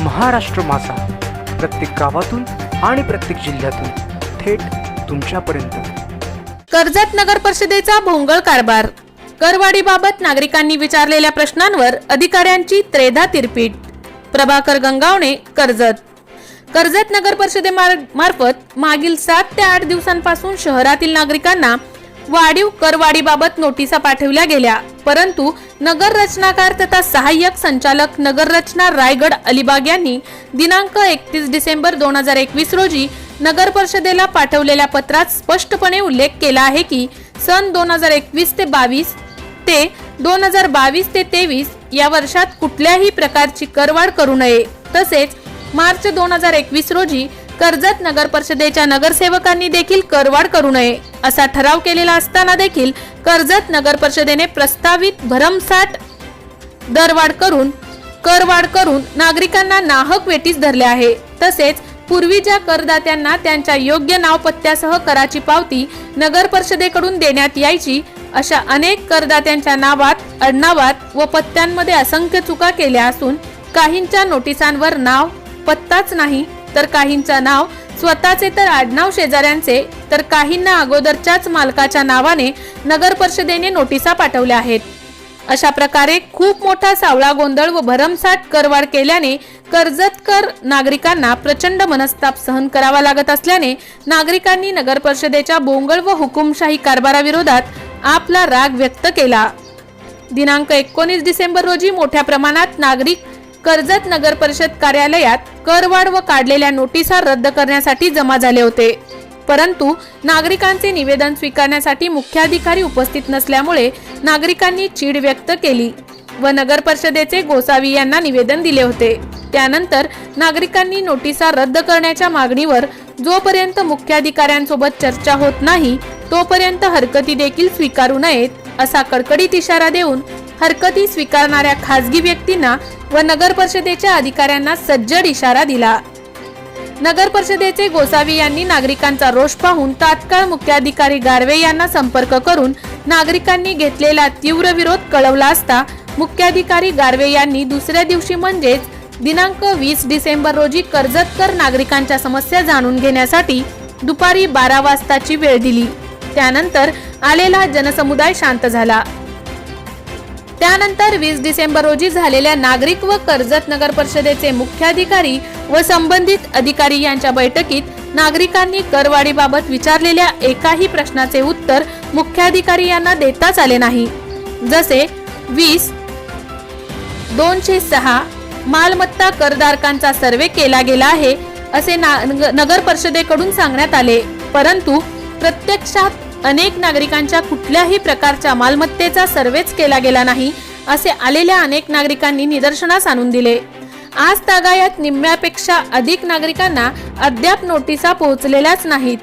महाराष्ट्र मासा प्रत्येक गावातून आणि प्रत्येक जिल्ह्यातून थेट तुमच्यापर्यंत। कर्जत नगर परिषदेचा भोंगळ कारभार। करवाढीबाबत नागरिकांनी विचारलेल्या प्रश्नांवर अधिकाऱ्यांची त्रेधा तिरपीट। प्रभाकर गंगावणे, कर्जत नगर परिषदेमार्फत मागील 7 ते 8 दिवसांपासून शहरातील नागरिकांना वाढीव करवाढीबाबत नोटिसा पाठवल्या गेल्या, परंतु नगर रचनाकार तथा सहाय्यक संचालक नगर रचना रायगड अलिबाग यांनी दिनांक 31 डिसेंबर 2021 रोजी नगर परिषदेला पाठवलेल्या पत्रात स्पष्टपणे उल्लेख केला आहे की सन 2021 ते 22 ते 2022 ते 23 या वर्षात कुठल्याही प्रकारची करवाढ करू नये। तसेच मार्च 2021 रोजी कर्जत नगर परिषदेच्या नगरसेवकांनी देखील करवाढ करू नये असा ठराव केलेला असताना देखील कर्जत नगर परिषदेने प्रस्तावित भरमसाठ करवाढ करून नागरिकांना नाहक वेठीस धरले आहे। तसेच पूर्वी ज्या करदात्यांना त्यांच्या योग्य नाव पत्त्यासह कराची पावती नगर परिषदेकडून देण्यात यायची, अशा अनेक करदात्यांच्या नावात, आडनावात व पत्त्यांमध्ये असंख्य चुका केल्या असून काहींच्या नोटिसांवर नाव पत्ताच नाही, तर काहींचा नाव स्वतःचे तर आडनाव शेजाऱ्यांचे, तर काहींना अगोदरच्याच मालकाच्या नावाने नगर परिषदेने नोटिसा पाठवल्या आहेत। अशा प्रकारे खूप मोठा सावळा गोंधळ व भरमसाठ करवाढ केल्याने कर्जतकर नागरिकांना प्रचंड मनस्ताप सहन करावा लागत असल्याने नागरिकांनी नगर परिषदेच्या बोंगळ व हुकुमशाही कारभाराविरोधात आपला राग व्यक्त केला। दिनांक 19 डिसेंबर रोजी मोठ्या प्रमाणात नागरिक कर्जत नगर परिषद कार्यालयात करवाढ व काढलेल्या नोटिसा रद्द करण्यासाठी जमा झाले होते, परंतु नागरिकांचे निवेदन स्वीकारण्यासाठी मुख्याधिकारी उपस्थित नसल्यामुळे नागरिकांनी चीड व्यक्त केली व नगर परिषदेचे गोसावी यांना निवेदन दिले होते। त्यानंतर नागरिकांनी नोटिसा रद्द करण्याच्या मागणीवर जोपर्यंत मुख्याधिकाऱ्यांसोबत चर्चा होत नाही तोपर्यंत हरकती देखील स्वीकारू नयेत असा कडकडीत इशारा देऊन हरकती स्वीकारणाऱ्या खासगी व्यक्तींना व नगर परिषदेच्या अधिकाऱ्यांना सज्जड इशारा दिला। नगर परिषदेचे गोसावी यांनी नागरिकांचा रोष पाहून तात्काळ मुख्याधिकारी गारवे यांना संपर्क करून नागरिकांनी घेतलेला तीव्र विरोध कळवला असता मुख्याधिकारी गारवे यांनी दुसऱ्या दिवशी म्हणजेच दिनांक 20 डिसेंबर रोजी कर्जतकर नागरिकांच्या समस्या जाणून घेण्यासाठी दुपारी 12 वाजताची वेळ दिली। त्यानंतर आलेला जनसमुदाय शांत झाला। त्यानंतर 20 डिसेंबर रोजी झालेल्या नागरिक व कर्जत नगर परिषदेचे मुख्याधिकारी व संबंधित अधिकारी यांच्या बैठकीत नागरिकांनी करवाढीबाबत विचारलेल्या एकाही प्रश्नाचे उत्तर मुख्याधिकारी यांना देताच आले नाही। जसे 20-206 मालमत्ता करधारकांचा सर्वे केला गेला आहे असे नगर परिषदेकडून सांगण्यात आले, परंतु प्रत्यक्षात अनेक नागरिकांच्या कुठल्याही प्रकारच्या मालमत्तेचा सर्वेच केला गेला नाही असे आलेल्या अनेक नागरिकांनी निदर्शनास आणून दिले। आज तागायत निम्म्यापेक्षा अधिक नागरिकांना अद्याप नोटिसा पोहोचलेल्याच नाहीत।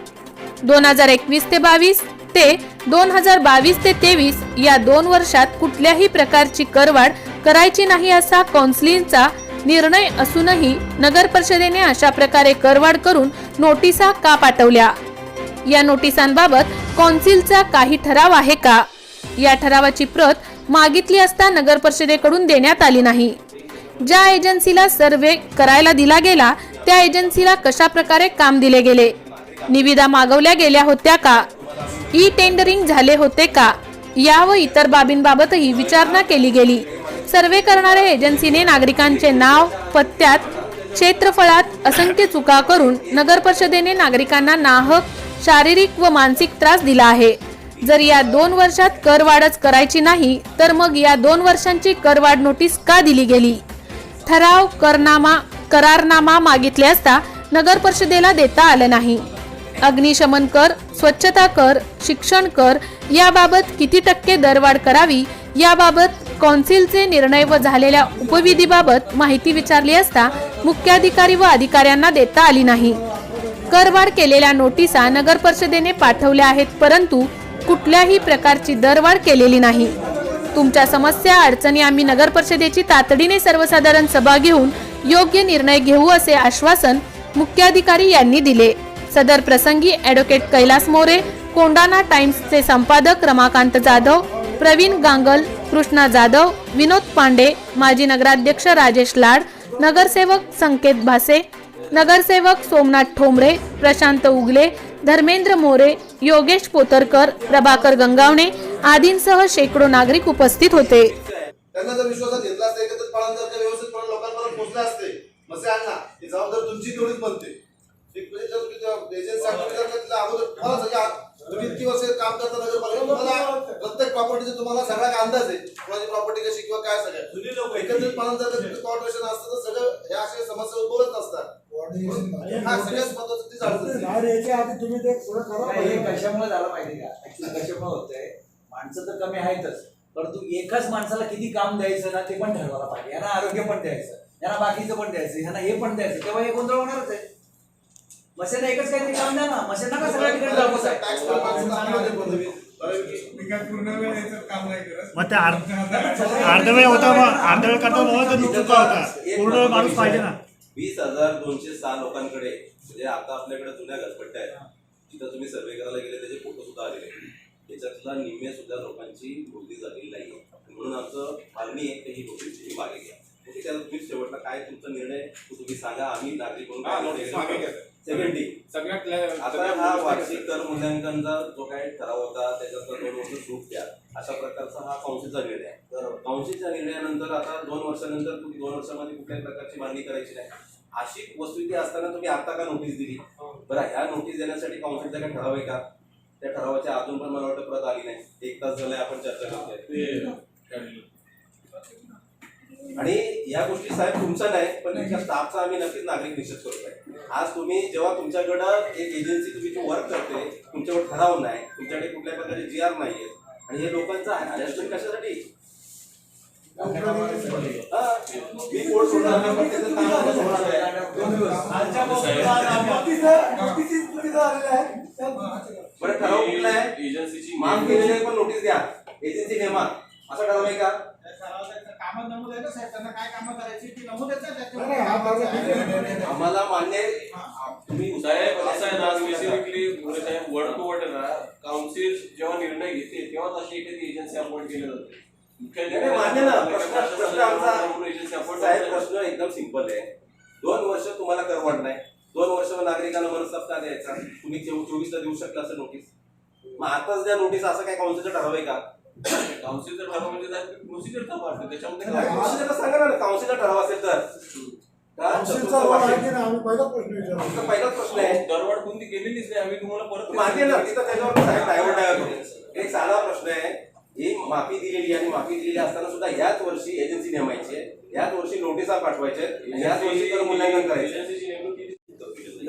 2021 ते 22 ते 2022 ते 23 या 2 वर्षात कुठल्याही प्रकारची करवाढ करायची नाही असा कौन्सिलचा निर्णय असूनही नगर परिषदेने अशा प्रकारे करवाढ करून नोटिसा का पाठवल्या? या नोटिसांबाबत कौन्सिलचा काही ठराव आहे का? या ठरावाची प्रत मागितली असता नगर परिषदेकडून देण्यात आली नाही। ज्या एजन्सीला सर्वे करायला दिला गेला त्या एजन्सीला कशा प्रकारे काम दिले गेले? निविदा मागवल्या गेल्या होत्या का? ई टेंडरिंग झाले होते का? या व इतर बाबींबाबतही विचारणा केली गेली। सर्वे करणाऱ्या एजन्सीने नागरिकांचे नाव, पत्त्यात, क्षेत्रफळात असंख्य चुका करून नगर परिषदेने नागरिकांना नाहक शारीरिक व मानसिक त्रास दिला आहे। जर या 2 वर्षात करवाढच करायची नाही तर मग या 2 वर्षांची करवाढ नोटीस का दिली गेली? ठराव, करारनामा मागितले असता नगर परिषदेला देता आलं नाही। अग्निशमन कर, स्वच्छता कर, शिक्षण कर याबाबत किती टक्के दरवाढ करावी याबाबत कौन्सिलचे निर्णय व झालेल्या उपविधीबाबत माहिती विचारली असता मुख्याधिकारी व अधिकाऱ्यांना देता आली नाही। करवाढ केलेल्या नोटिसा नगर परिषदेने पाठवल्या आहेत, परंतु कुठल्याही प्रकारची दरवाढ केलेली नाही। तुमच्या समस्या अडचणी आम्ही नगर परिषदेची तातडीने सर्वसाधारण सभा घेऊन योग्य निर्णय घेऊ असे आश्वासन मुख्याधिकारी यांनी दिले। सदर प्रसंगी ॲडव्होकेट कैलास मोरे, कोंडाणा टाइम्सचे संपादक रमाकांत जाधव, प्रवीण गांगल, कृष्णा जाधव, विनोद पांडे, माजी नगराध्यक्ष राजेश लाड, नगरसेवक संकेत भासे, नगरसेवक सोमनाथ ठोंबरे, प्रशांत उगले, धर्मेंद्र मोरे, योगेश पोतरकर, प्रभाकर गंगावणे आदींसह शेकडो नागरिक उपस्थित होते. त्यांना जर विश्वासात घेतला असता, एकत्रित पालन जर का व्यवस्थितपणे लोकांपर्यंत पोहोचले असते, मस्यांना ही जबाबदारी तुमची तेवढीच बनते. एक म्हणजे जर तुम्ही एजन्सी अगोदर तुम्हाला सगळ्या तुम्ही इतकी वर्ष काम करता नगरपालिका, तुम्हाला प्रत्येक प्रॉपर्टीचा तुम्हाला सगळा अंदाज आहे, कोणाची प्रॉपर्टी कशी किंवा काय सगळं. एकत्रित पालन जर का तुमचं कोऑर्डिनेशन असतं तर सगळं ह्या अशा समस्या उद्भवत नसतात. हा सगळ्यात महत्त्वाचं तीच अडचण आहे. तुम्ही ते पुढे करा. हे कशामुळे झालं माहिती का? ऍक्च्युली कशामुळे होतंय, माणसं तर कमी आहेतच, परंतु एकाच माणसाला किती काम द्यायचं ना ते पण ठरवायला पाहिजे. यांना आरोग्य पण द्यायचं, यांना बाकीचं पण द्यायचं, यांना हे पण द्यायचं, तेव्हा हे गोंधळ होणारच आहे. मसेना एकच काहीतरी काम द्या ना, मसेना का सगळ्या ठिकाणी दाखवत आहे. मग ते अर्धवेळ होता, मग अर्धवेळ करता चुका होता, पूर्ण वेळ माणूस पाहिजे ना. 20,206 लोकांकडे म्हणजे आता आपल्याकडे जुन्या घरपट्ट्या आहेत, जिथं तुम्ही सर्वे करायला गेले त्याचे फोटो सुद्धा आलेले आहेत. त्याच्यातला निम्मे सुद्धा लोकांची नोंदणी झालेली नाही आहे. म्हणून आमचं मागणी आहे की ही नोटीस तुम्ही मागे घ्या. म्हणजे त्याला तुम्ही शेवटला काय तुमचा निर्णय तुम्ही सांगा, आम्ही नागरिक म्हणून. सेकंडी आता हा वार्षिक कर मूल्यांकनचा जो काही ठराव होता त्याच्यातला 2 वर्ष सूट द्या, अशा प्रकारचा हा काउन्सिलचा निर्णय आहे. काउन्सिलच्या निर्णयानंतर आता 2 वर्षानंतर तुम्ही 2 वर्षामध्ये कुठल्याही प्रकारची मागणी करायची नाही अशी वस्तुस्थिती असताना तुम्ही आता का नोटीस दिली? बरं, ह्या नोटीस देण्यासाठी काउन्सिलचा काय ठराव आहे का? त्या ठरावाच्या अजून पण मला वाटतं परत आली नाही. 1 तास झालाय आपण चर्चा करतोय. आणि या गोष्टी साहेब तुमचा नाही, पण तुमच्या स्टाफचा आम्ही नक्कीच नागरिक निषेध करतोय. आज तुम्ही जेव्हा तुमच्याकडं एक एजन्सी तुम्ही जो वर्क करते, तुमच्याकडे ठराव नाही, तुमच्याकडे कुठल्या प्रकारचे GR नाहीये, आणि हे लोकांचं अडजस्टमेंट कशासाठी? मी कोर्ट सोडणार नाही, पण त्याचं काम होणार आहे. बरं, ठराव कुठला आहे? एजन्सीची माफ केलेली आहे, पण नोटीस द्या, एजन्सी नेमा, असा ठराव आहे का? आम्हाला मान्य तुम्ही साहेब असं आहे ना, स्पेसिफिकली साहेब वर्ड टू वर्ड ना, काउन्सिल जेव्हा निर्णय घेते तेव्हा अशी एखादी एजन्सी अपॉइंट केली जाते. मान्य ना. प्रश्न आमचा साहेब प्रश्न एकदम सिंपल आहे. 2 वर्ष तुम्हाला करवड नाही, 2 वर्ष नागरिकांना मनस्ताप का द्यायचा? तुम्ही 24ला देऊ शकला असं नोटीस, मग आताच द्या नोटीस, असं काय काउन्सिलचं ठराव आहे का? काउन्सिलचा ठराव म्हणजे प्रोसिजरचा पार्ट आहे, त्याच्यामध्ये काउन्सिलला सांगा ना, काउन्सिलचा ठराव असेल तर. पहिलाच प्रश्न आहे, दरवाढ कोणती केलेलीच नाही, आम्ही तुम्हाला परत मागे ना तिथं त्याच्यावर एक साधा प्रश्न आहे. ही माफी दिलेली आणि माफी दिलेली असताना सुद्धा याच वर्षी एजन्सी नेमायची आहे, याच वर्षी नोटिसा पाठवायच्या, याच वर्षी तर मूल्यांकन करायचं. एजन्सीची नेमणूक केली.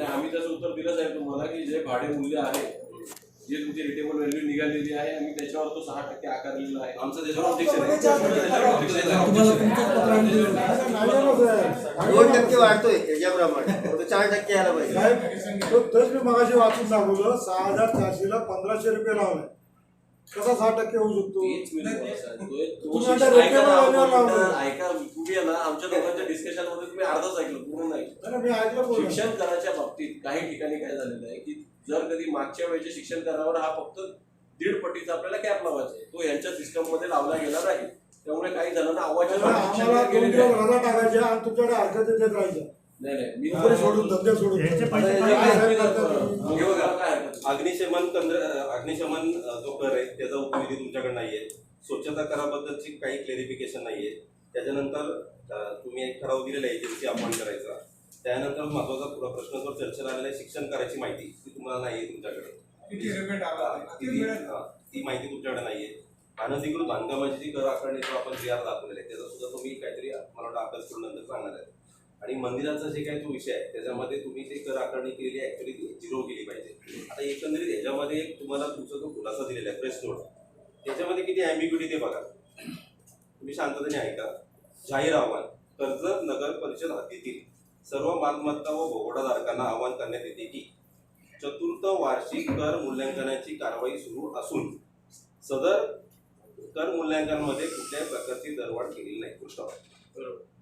आम्ही त्याचं उत्तर दिलं साहेब तुम्हाला की जे भाडे मूल्य आहे, जे तुमची रिटेबल व्हॅल्यू निघालेली आहे, आम्ही त्याच्यावर तो 6% आकारलेला आहे. आमचं त्याच्यावर ऑब्जेक्शन आहे. 2% वाढतोय त्याच्याप्रमाणे, 4% यायला पाहिजे. तोच मी मगाशी वाचून दाखवलं, 6,400 ला 1,500 रुपये लावले, कसा 6% होऊ शकतो? ऐका, तुम्ही आहे ना आमच्या दोघांच्या डिस्कशन मध्ये तुम्ही अर्धच ऐकलं, पूर्ण नाही. मी ऐकलं. शिक्षण कराच्या बाबतीत काही ठिकाणी काय झालेलं आहे की जर कधी मागच्या वेळेच्या शिक्षण करावर हा फक्त 1.5 पटीचा आपल्याला कॅप लावायचा आहे, तो यांच्या सिस्टम मध्ये लावला गेला नाही. त्यामुळे काही जणांना आवाज टाकायच्या आणि तुमच्याकडे हरकत देत राहायच्या. नाही, सोडून धंदे सोडून अग्निशमन जो कर आहे त्याचा उपनिधी तुमच्याकडे नाहीये. स्वच्छता कराबद्दलची काही क्लेरिफिकेशन नाहीये. त्याच्यानंतर तुम्ही एक ठराव दिलेला आहे एजन्सी अपॉइंट करायचा. त्यानंतर महत्वाचा प्रश्न जो चर्चेला आलेला आहे, शिक्षण करायची माहिती ती तुम्हाला नाहीये तुमच्याकडे. ती माहिती तुमच्याकडे नाहीये. अनधिकृत बांधकामाची जी कर आकारणी जो आपण GR दाखवलेला आहे त्याचा सुद्धा तुम्ही काहीतरी मला वाटतं अभ्यास करून नंतर सांगणार आहे. आणि मंदिराचा जे काही तो विषय आहे त्याच्यामध्ये तुम्ही ते कर आकारणी केलेली आहे, ऍक्च्युली 0 केली पाहिजे. आता एकंदरीत ह्याच्यामध्ये तुम्हाला तुमचा जो खुलासा दिलेला आहे प्रेस नोट, त्याच्यामध्ये किती ॲम्बिग्युटी ते बघा. तुम्ही शांततेने ऐका. जाहीर आव्हान, कर्जत नगर परिषद हद्दीतील सर्व मालमत्ता व भोगोडाधारकांना आवाहन करण्यात येते की 4th वार्षिक कर मूल्यांकनाची कारवाई सुरू असून सदर कर मूल्यांकनामध्ये कुठल्याही प्रकारची दरवाढ केलेली नाही.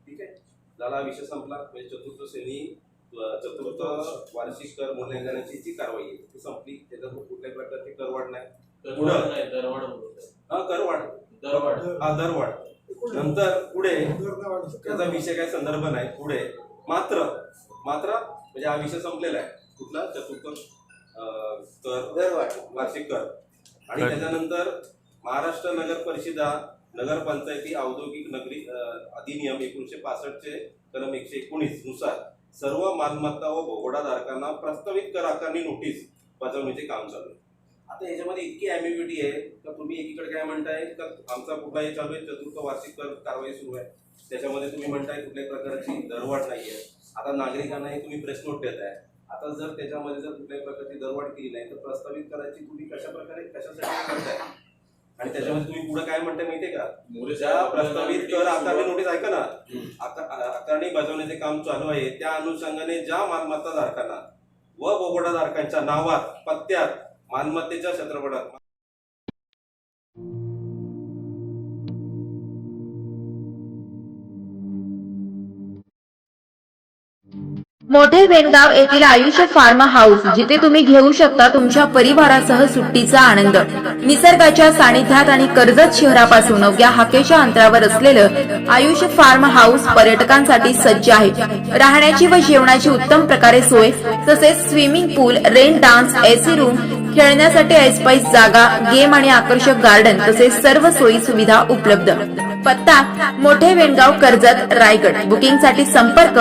ठीक आहे, झाला विषय संपला. म्हणजे 4th वार्षिक कर मूल्यांकनाची जी कारवाई आहे ती संपली. त्याच्यात कुठल्याही प्रकारची करवाढ नाही. दरवाढ नंतर पुढे दर नाही वाढत. त्याचा विषय काय संदर्भ नाही. पुढे मात्र म्हणजे हा विषय संपलेला आहे. कुठला चतुर्थ कर वार्षिक कर. आणि त्याच्यानंतर महाराष्ट्र नगर परिषदा नगरपंचायती औद्योगिक नगरी अधिनियम 1965 चे कलम 119 नुसार सर्व मालमत्ता व भोगोडाधारकांना प्रस्तावित कर आकारणी नोटीस बजावण्याचे काम चालू आहे. आता याच्यामध्ये इतकी ॲम्बिग्युटी आहे का तुम्ही एकीकडे काय म्हणताय का आमचा कुठलाही चालू आहे, चतुर्थ वार्षिक कर कारवाई सुरू आहे, त्याच्यामध्ये तुम्ही म्हणताय कुठल्याही प्रकारची दरवाढ नाहीये. आता नागरिकांनाही तुम्ही प्रेस नोट देताय. आता जर त्याच्यामध्ये जर कुठल्याही प्रकारची दरवाढ केली नाही तर प्रस्तावित करायची तुम्ही कशासाठी करताय. आणि त्याच्यामध्ये तुम्ही पुढे काय म्हणताय माहितीये का, ज्या प्रस्तावित कर आकारणी नोटीस ऐका ना, आकारणी बजावण्याचे काम चालू आहे त्या अनुषंगाने ज्या मालमत्ता धारकांना व भोगोडाधारकांच्या नावात पत्त्यात मालमत्तेच्या क्षेत्रफळात मोठे वेणगाव येथील आयुष्य फार्म हाऊस, जिथे तुम्ही घेऊ शकता तुमच्या परिवारासह सुट्टीचा आनंद. निसर्गाच्या सानिध्यात आणि कर्जत शहरापासून अवघ्या हाकेच्या अंतरावर असलेलं आयुष्य फार्म हाऊस पर्यटकांसाठी सज्ज आहे. राहण्याची व जेवणाची उत्तम प्रकारे सोय, तसेच स्विमिंग पूल, रेन डान्स, एसी रूम, खेळण्यासाठी ऐसपैस जागा, गेम आणि आकर्षक गार्डन तसेच सर्व सोयी सुविधा उपलब्ध. पत्ता मोठे वेणगाव, कर्जत, रायगड. बुकिंग साठी संपर्क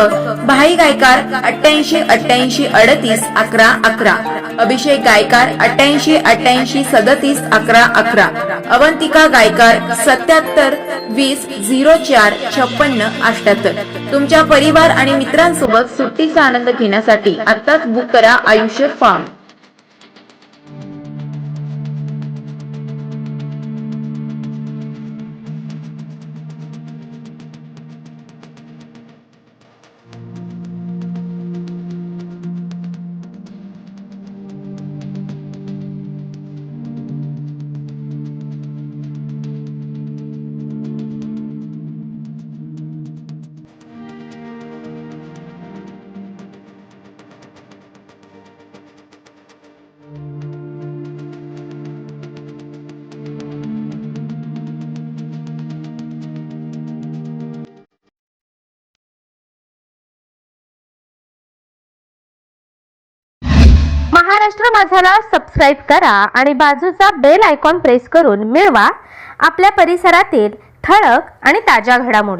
भाई गायकार 88 88 38 11 11, अभिषेक गायकार 88 88 37 11 11, अवंतिका गायकार 77 20 04 56 78. तुमच्या परिवार आणि मित्रांसोबत सुट्टीचा आनंद घेण्यासाठी आताच बुक करा आयुष्य फार्म. महाराष्ट्र माझाला सबस्क्राईब करा आणि बाजूचा बेल आयकॉन प्रेस करून मिळवा आपल्या परिसरातील ठळक आणि ताज्या घडामोडी.